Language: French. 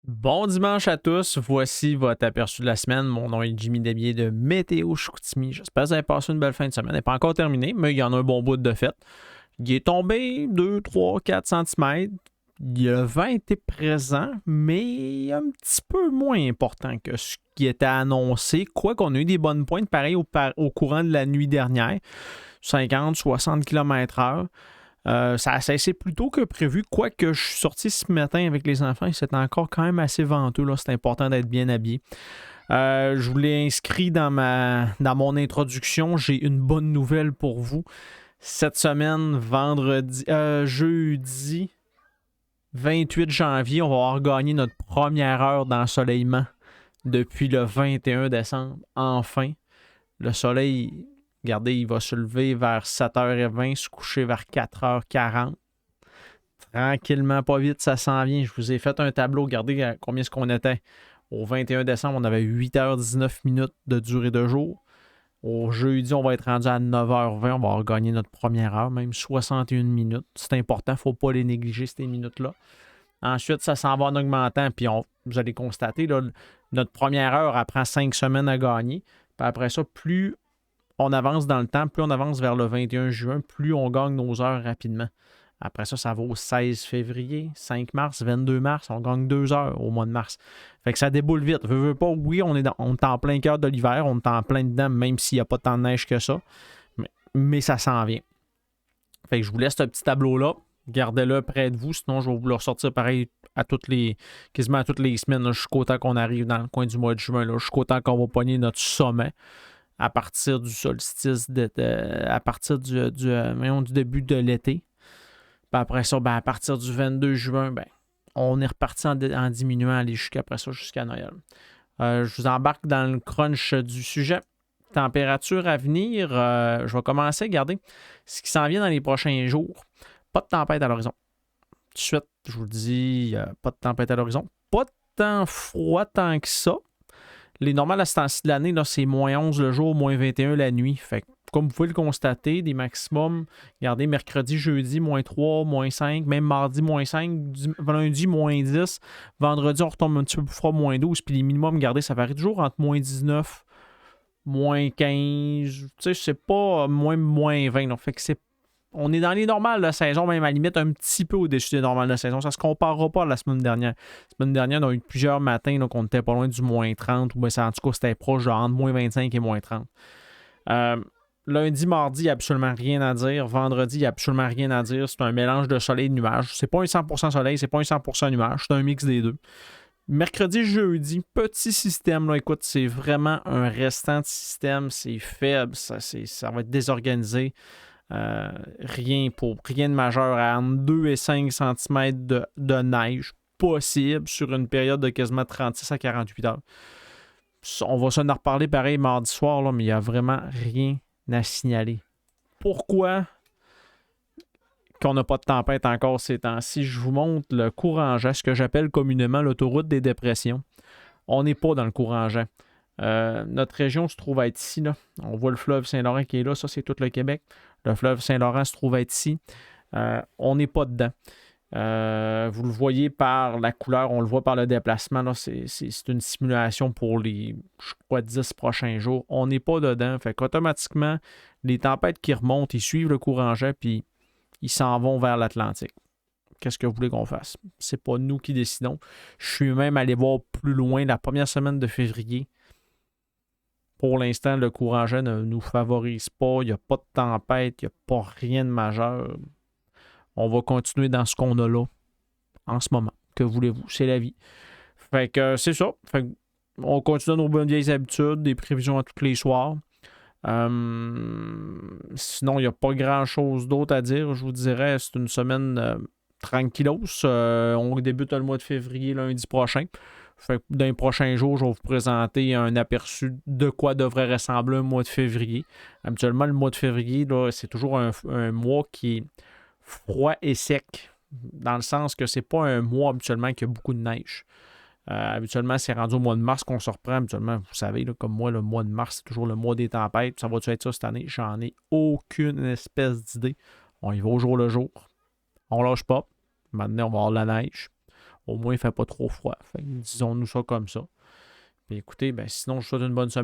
Bon dimanche à tous, voici votre aperçu de la semaine. Mon nom est Jimmy Desbiens de Météo Chicoutimi. J'espère que vous avez passé une belle fin de semaine. Elle n'est pas encore terminée, mais il y en a un bon bout de fait. Il est tombé 2, 3, 4 cm. Le vent était présent, mais un petit peu moins important que ce qui était annoncé. Quoi qu'on a eu des bonnes pointes, pareil au courant de la nuit dernière, 50, 60 km/h. Ça a cessé plus tôt que prévu, quoique je suis sorti ce matin avec les enfants et c'était encore quand même assez venteux. Là. C'est important d'être bien habillé. Je vous l'ai inscrit dans mon introduction. J'ai une bonne nouvelle pour vous. Cette semaine, jeudi 28 janvier, on va avoir gagné notre première heure d'ensoleillement depuis le 21 décembre. Enfin, le soleil, regardez, il va se lever vers 7h20, se coucher vers 4h40. Tranquillement, pas vite, ça s'en vient. Je vous ai fait un tableau. Regardez combien est-ce qu'on était. Au 21 décembre, on avait 8h19 de durée de jour. Au jeudi, on va être rendu à 9h20. On va avoir gagné notre première heure, même 61 minutes. C'est important, il ne faut pas les négliger, ces minutes-là. Ensuite, ça s'en va en augmentant. Puis vous allez constater, là, notre première heure, elle prend 5 semaines à gagner. Puis après ça, plus on avance dans le temps, plus on avance vers le 21 juin, plus on gagne nos heures rapidement. Après ça, ça va au 16 février, 5 mars, 22 mars. On gagne 2 heures au mois de mars. Fait que ça déboule vite. Veux pas, oui, on est en plein cœur de l'hiver. On est en plein dedans, même s'il n'y a pas tant de neige que ça. Mais ça s'en vient. Fait que je vous laisse ce petit tableau-là. Gardez-le près de vous. Sinon, je vais vous le ressortir pareil quasiment à toutes les semaines. Là, jusqu'au temps qu'on arrive dans le coin du mois de juin. Là, jusqu'au temps qu'on va pogner notre sommet à partir du solstice, à partir du début de l'été. Puis après ça, à partir du 22 juin, on est reparti en diminuant, aller jusqu'à Noël. Je vous embarque dans le crunch du sujet. Température à venir, je vais commencer à regarder ce qui s'en vient dans les prochains jours. Pas de tempête à l'horizon. Tout de suite, je vous le dis, pas de tempête à l'horizon. Pas de temps froid tant que ça. Les normales à ce temps-ci de l'année, là, c'est -11 le jour, -21 la nuit. Fait que, comme vous pouvez le constater, des maximums, regardez, mercredi, jeudi, -3, -5, même mardi, -5, lundi, -10, vendredi, on retombe un petit peu plus froid, -12, puis les minimums, regardez, ça varie toujours entre -19, -15, tu sais, c'est pas -20. Donc, fait que on est dans les normales de saison, même à la limite un petit peu au-dessus des normales de saison. Ça ne se comparera pas à la semaine dernière. La semaine dernière, on a eu plusieurs matins donc on était pas loin du -30, ou en tout cas, c'était proche de entre -25 et -30. Lundi, mardi, il n'y a absolument rien à dire. Vendredi, il n'y a absolument rien à dire. C'est un mélange de soleil et de nuages. C'est pas un 100% soleil, c'est pas un 100% nuage. C'est un mix des deux. Mercredi, jeudi, petit système. Là, écoute, c'est vraiment un restant de système. C'est faible. Ça va être désorganisé. Rien de majeur. Entre 2 et 5 cm de neige possible sur une période de quasiment 36 à 48 heures. On va s'en reparler pareil mardi soir, là, mais il n'y a vraiment rien à signaler. Pourquoi qu'on n'a pas de tempête encore ces temps-ci? Je vous montre le Courant-Jet, ce que j'appelle communément l'autoroute des dépressions. On n'est pas dans le Courant-Jet. Notre région se trouve à être ici. Là. On voit le fleuve Saint-Laurent qui est là. Ça, c'est tout le Québec. Le fleuve Saint-Laurent se trouve à être ici. On n'est pas dedans. Vous le voyez par la couleur, on le voit par le déplacement. Là, c'est une simulation pour les, 10 prochains jours. On n'est pas dedans. Fait qu'automatiquement, les tempêtes qui remontent, ils suivent le courant-jet, puis ils s'en vont vers l'Atlantique. Qu'est-ce que vous voulez qu'on fasse? C'est pas nous qui décidons. Je suis même allé voir plus loin la première semaine de février. Pour l'instant, le courant-jet ne nous favorise pas. Il n'y a pas de tempête, il n'y a pas rien de majeur. On va continuer dans ce qu'on a là en ce moment. Que voulez-vous? C'est la vie. Fait que c'est ça. Fait que on continue nos bonnes vieilles habitudes, des prévisions à tous les soirs. Sinon, il n'y a pas grand-chose d'autre à dire. Je vous dirais, c'est une semaine tranquillos. On débute le mois de février lundi prochain. Fait que dans les prochains jours, je vais vous présenter un aperçu de quoi devrait ressembler un mois de février. Habituellement, le mois de février, là, c'est toujours un mois qui est froid et sec, dans le sens que c'est pas un mois habituellement qui a beaucoup de neige. Habituellement, c'est rendu au mois de mars qu'on se reprend. Habituellement, vous savez, là, comme moi, le mois de mars, c'est toujours le mois des tempêtes. Ça va-tu être ça cette année? J'en ai aucune espèce d'idée. On y va au jour le jour. On lâche pas. Maintenant, on va avoir la neige. Au moins, il ne fait pas trop froid. Fait que disons-nous ça comme ça. Puis écoutez, ben, sinon, je vous souhaite une bonne semaine.